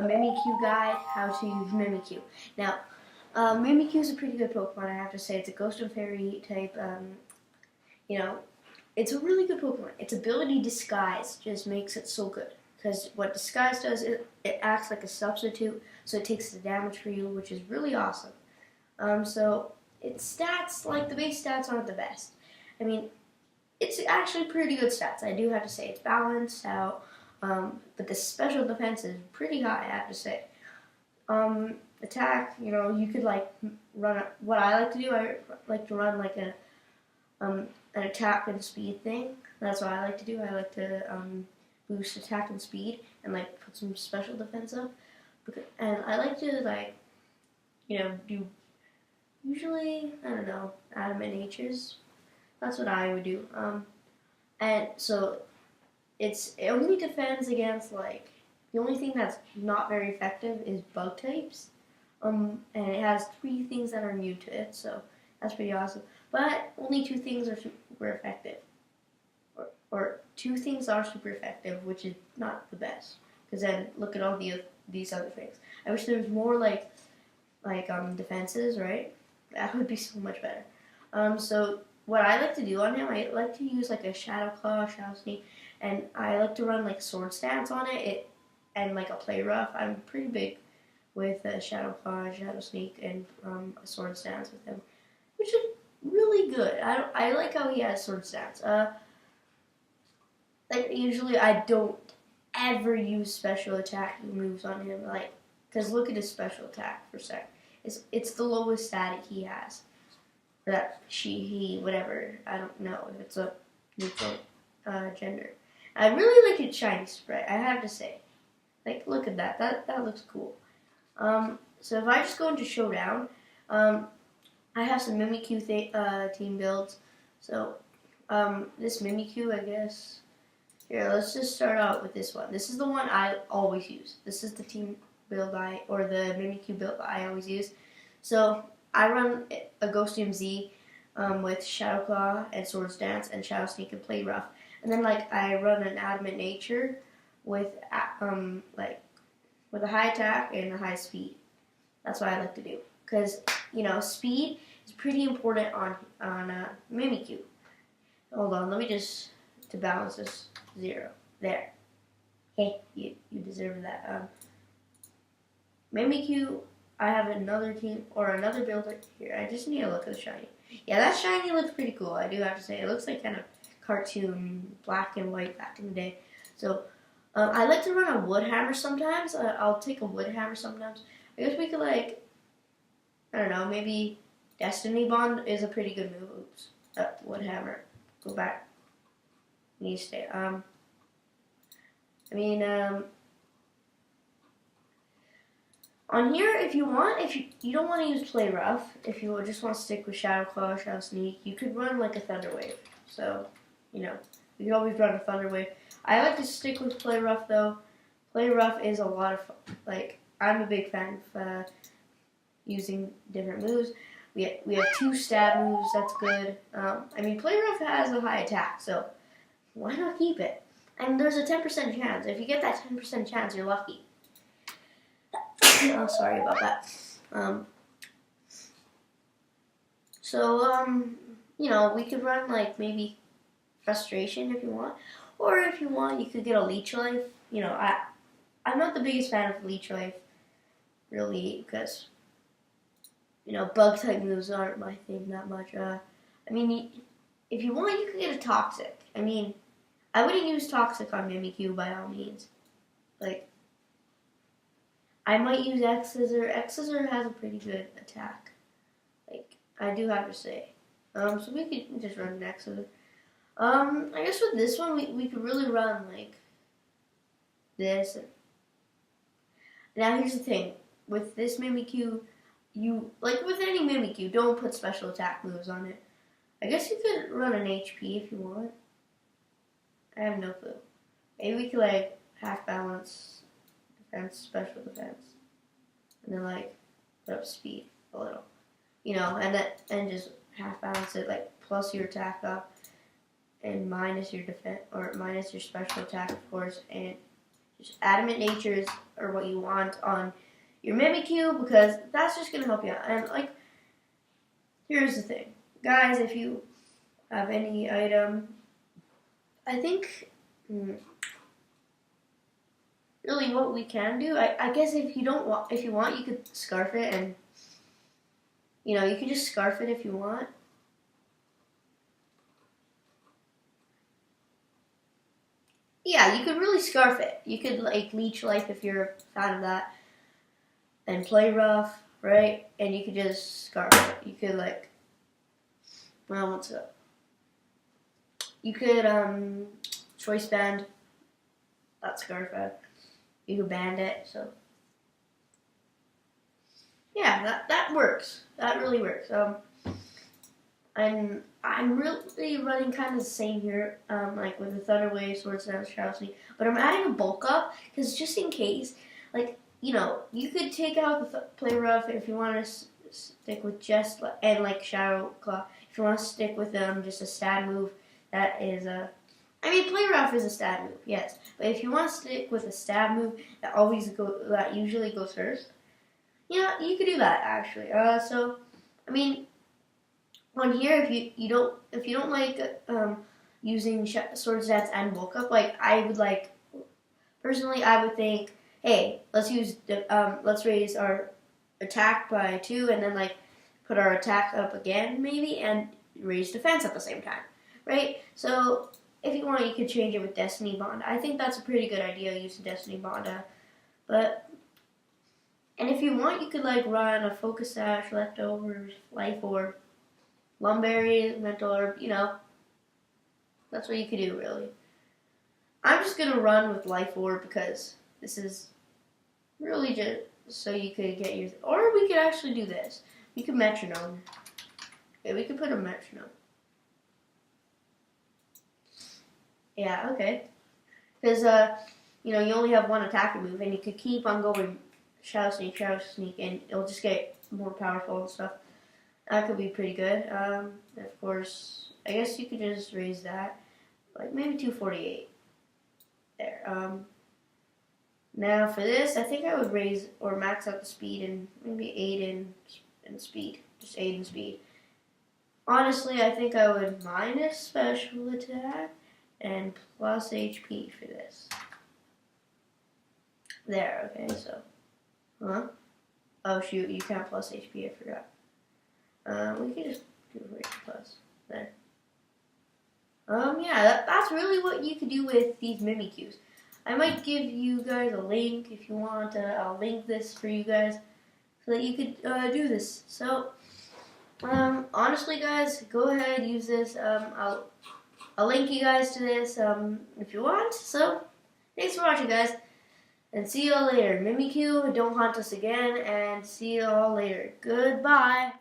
Mimikyu guide, how to use Mimikyu. Now, Mimikyu is a pretty good Pokemon, I have to say. It's a Ghost and Fairy type, you know, it's a really good Pokemon. Its ability Disguise just makes it so good. Because what Disguise does, it acts like a substitute, so it takes the damage for you, which is really awesome. So its stats, like the base stats, aren't the best. I mean, it's actually pretty good stats. I do have to say it's balanced out, but the special defense is pretty high. I have to say. Attack, you could like run. What I like to do, I like to run like an attack and speed thing. That's what I like to do. I like to boost attack and speed and like put some special defense up. And I like to like, do usually, I don't know, adamant natures. That's what I would do. And so it only defends against like, the only thing that's not very effective is bug types. And it has 3 things that are immune to it, so that's pretty awesome. But only 2 things are super effective. Or 2 things are super effective, which is not the best. Because then look at all these other things. I wish there was more like defenses, right? That would be so much better. So what I like to do on him, I like to use like a Shadow Claw, Shadow Sneak, and I like to run like Sword Stance on it. And like a Play Rough. I'm pretty big with Shadow Claw, Shadow Sneak, and a Sword Stance with him, which is really good. I like how he has Sword Stance. Like usually I don't ever use special attack moves on him, like, because look at his special attack for a sec. It's the lowest static he has. That he, whatever. I don't know if it's a neutral gender. I really like its shiny sprite, I have to say. Like, look at that. That looks cool. So if I just go into Showdown, I have some Mimikyu team builds. So this Mimikyu, I guess. Here, let's just start out with this one. This is the one I always use. This is the team build or the Mimikyu build I always use. So I run a Ghostium Z with Shadow Claw and Sword Dance and Shadow Sneak and Play Rough. And then like I run an Adamant Nature with with a high attack and a high speed. That's what I like to do, because speed is pretty important on Mimikyu. Hold on, let me just to balance this 0 there. Hey, you deserve that. Mimikyu, I have another team or another builder here. I just need to look at the shiny. Yeah, that shiny looks pretty cool. I do have to say, it looks like kind of cartoon black and white back in the day. So. I like to run a wood hammer sometimes. I'll take a wood hammer sometimes. I guess we could I don't know, maybe Destiny Bond is a pretty good move. Oops, wood hammer. Go back. Need to stay. On here, if you you don't want to use Play Rough, if you just want to stick with Shadow Claw, Shadow Sneak, you could run like a Thunder Wave. So, you could always run a Thunder Wave. I like to stick with Play Rough though. Play Rough is a lot of fun. Like, I'm a big fan of using different moves. We have 2 stab moves. That's good. Play Rough has a high attack, so why not keep it? And there's a 10% chance. If you get that 10% chance, you're lucky. Oh, sorry about that. We could run like maybe Frustration if you want. Or if you want, you could get a Leech Life. I'm not the biggest fan of Leech Life, really, because, bug type moves aren't my thing that much. If you want, you could get a Toxic. I wouldn't use Toxic on Mimikyu by all means. Like, I might use X-Scissor. X-Scissor has a pretty good attack. Like, I do have to say. So we could just run an X-Scissor. I guess with this one, we could really run, like, this. Now, here's the thing. With this Mimikyu, like with any Mimikyu, don't put special attack moves on it. I guess you could run an HP if you want. I have no clue. Maybe we could, like, half balance defense, special defense. And then, like, put up speed a little. And just half balance it, like, plus your attack up. And minus your defense, or minus your special attack, of course, and just adamant natures are what you want on your Mimikyu, because that's just going to help you out. And, like, here's the thing. Guys, if you have any item, I think, really what we can do, I guess if you want, you could scarf it, and, you know, you can just scarf it if you want. Yeah, you could really scarf it. You could, like, leech life if you're a fan of that, and play rough, right? And you could just scarf it. You could, like, well, what's up? You could choice band that scarf out. You could band it. So yeah, that works. That really works. I'm really running kind of the same here, like with the Thunder Wave, Sword Dance, Shadow Sneak, but I'm adding a bulk up because just in case, like, you know, you could take out the play rough if you want to stick with just and like Shadow Claw. If you want to stick with just a stat move that is I mean, play rough is a stat move, yes, but if you want to stick with a stat move that usually goes first, you know, you could do that actually. So I mean, on here, if you don't like using sword stats and bulk up, like I would like personally, I would think, hey, let's raise our attack by 2, and then like put our attack up again maybe, and raise defense at the same time, right? So if you want, you could change it with Destiny Bond. I think that's a pretty good idea, using Destiny Bond. And if you want, you could like run a Focus Sash, Leftovers, Life Orb, Lumberry, Mental Orb, you know. That's what you could do, really. I'm just going to run with Life Orb because this is really just so you could get your... Or we could actually do this. We could Metronome. Okay, we could put a Metronome. Yeah, okay. Because, you know, you only have one attacker move, and you could keep on going Shadow Sneak, and it'll just get more powerful and stuff. That could be pretty good. Of course, I guess you could just raise that, like maybe 248. There. Now for this, I think I would raise or max out the speed and maybe 8 in speed, just 8 in speed. Honestly, I think I would minus special attack and plus HP for this. There. Okay. So, oh shoot, you can't plus HP. I forgot. We can just do a plus there. Yeah, that's really what you could do with these Mimikyus. I might give you guys a link if you want. I'll link this for you guys so that you could do this. So, honestly, guys, go ahead, use this. I'll link you guys to this if you want. So, thanks for watching, guys, and see y'all later. Mimikyu, don't haunt us again, and see y'all later. Goodbye.